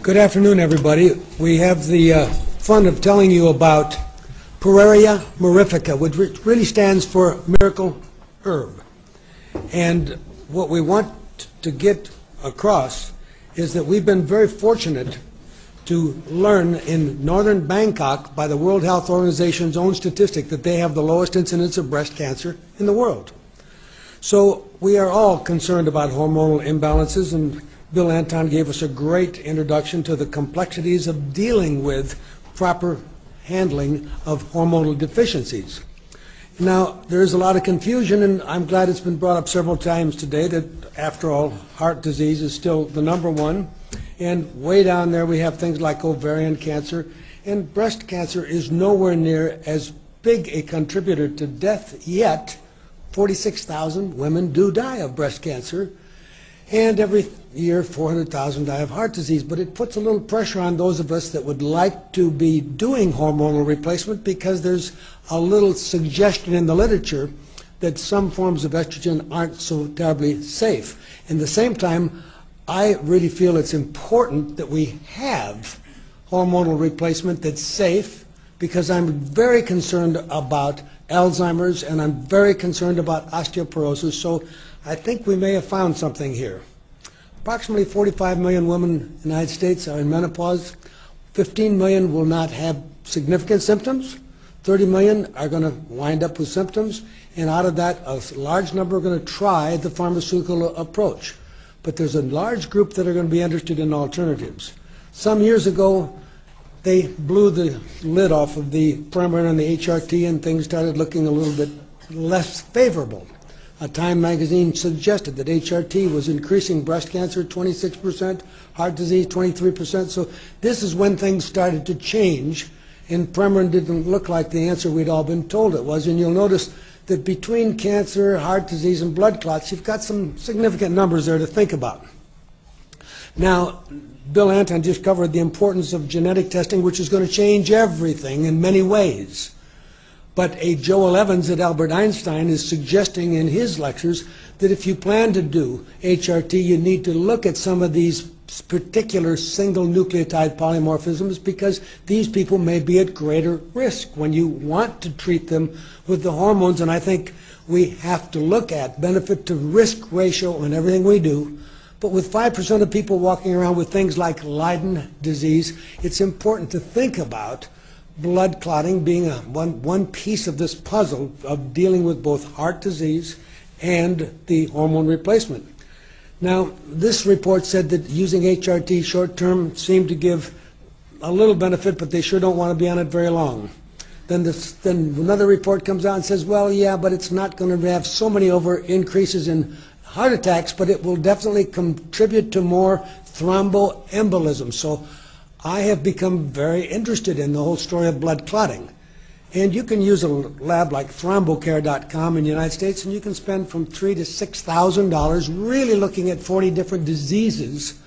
Good afternoon, everybody. We have the fun of telling you about Pueraria Mirifica, which really stands for miracle herb. And what we want to get across is that we've been very fortunate to learn in northern Bangkok by the World Health Organization's own statistic that they have the lowest incidence of breast cancer in the world. So we are all concerned about hormonal imbalances, and Bill Anton gave us a great introduction to the complexities of dealing with proper handling of hormonal deficiencies. Now, there is a lot of confusion, and I'm glad it's been brought up several times today that, after all, heart disease is still the #1. And way down there we have things like ovarian cancer, and breast cancer is nowhere near as big a contributor to death yet. 46,000 women do die of breast cancer, and every year 400,000 die of heart disease. But it puts a little pressure on those of us that would like to be doing hormonal replacement, because there's a little suggestion in the literature that some forms of estrogen aren't so terribly safe. At the same time, I really feel it's important that we have hormonal replacement that's safe, because I'm very concerned about Alzheimer's and I'm very concerned about osteoporosis. So I think we may have found something here. Approximately 45 million women in the United States are in menopause. 15 million will not have significant symptoms. 30 million are going to wind up with symptoms. And out of that, a large number are going to try the pharmaceutical approach. But there's a large group that are going to be interested in alternatives. Some years ago, they blew the lid off of the Firmaet and the HRT, and things started looking a little bit less favorable. A Time magazine suggested that HRT was increasing breast cancer 26%, heart disease 23%. So this is when things started to change, and Premarin didn't look like the answer we'd all been told it was. And you'll notice that between cancer, heart disease, and blood clots, you've got some significant numbers there to think about. Now, Bill Anton just covered the importance of genetic testing, which is going to change everything in many ways. But a Joel Evans at Albert Einstein is suggesting in his lectures that if you plan to do HRT, you need to look at some of these particular single nucleotide polymorphisms, because these people may be at greater risk when you want to treat them with the hormones. And I think we have to look at benefit to risk ratio in everything we do. But with 5% of people walking around with things like Leiden disease, it's important to think about blood clotting being one piece of this puzzle of dealing with both heart disease and the hormone replacement. Now, this report said that using HRT short-term seemed to give a little benefit, but they sure don't want to be on it very long. Then another report comes out and says, well, yeah, but it's not going to have so many increases in heart attacks, but it will definitely contribute to more thromboembolism. So I have become very interested in the whole story of blood clotting. And you can use a lab like thrombocare.com in the United States, and you can spend from $3,000 to $6,000 really looking at 40 different diseases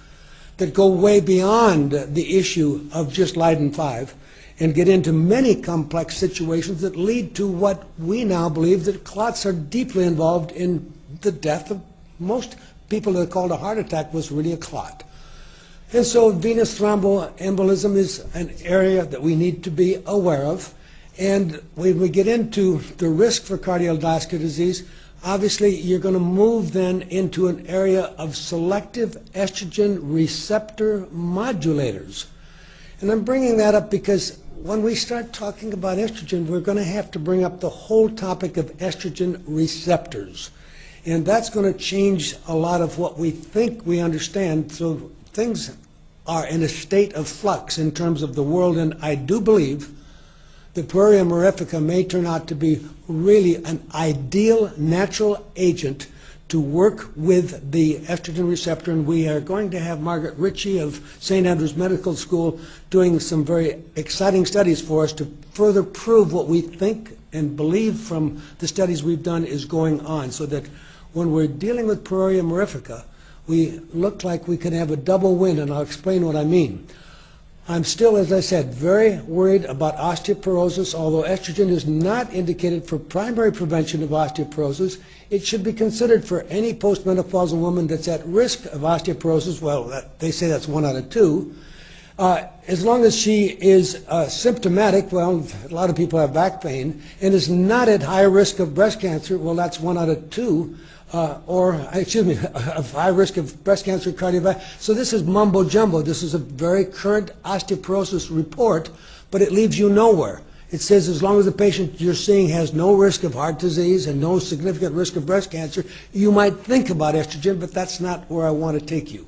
that go way beyond the issue of just Leiden 5 and get into many complex situations that lead to what we now believe, that clots are deeply involved in the death of most people that are called a heart attack was really a clot. And so venous thromboembolism is an area that we need to be aware of. And when we get into the risk for cardiovascular disease, obviously you're going to move then into an area of selective estrogen receptor modulators. And I'm bringing that up because when we start talking about estrogen, we're going to have to bring up the whole topic of estrogen receptors. And that's going to change a lot of what we think we understand. So things are in a state of flux in terms of the world, and I do believe that Pueraria Mirifica may turn out to be really an ideal natural agent to work with the estrogen receptor. And we are going to have Margaret Ritchie of St. Andrews Medical School doing some very exciting studies for us to further prove what we think and believe from the studies we've done is going on, so that when we're dealing with Pueraria Mirifica, we look like we can have a double win, and I'll explain what I mean. I'm still, as I said, very worried about osteoporosis. Although estrogen is not indicated for primary prevention of osteoporosis, it should be considered for any postmenopausal woman that's at risk of osteoporosis. Well, they say that's 1 out of 2. As long as she is symptomatic, well, a lot of people have back pain, and is not at high risk of breast cancer, well, that's 1 out of 2, of high risk of breast cancer, cardiovascular. So this is mumbo jumbo. This is a very current osteoporosis report, but it leaves you nowhere. It says as long as the patient you're seeing has no risk of heart disease and no significant risk of breast cancer, you might think about estrogen, but that's not where I want to take you.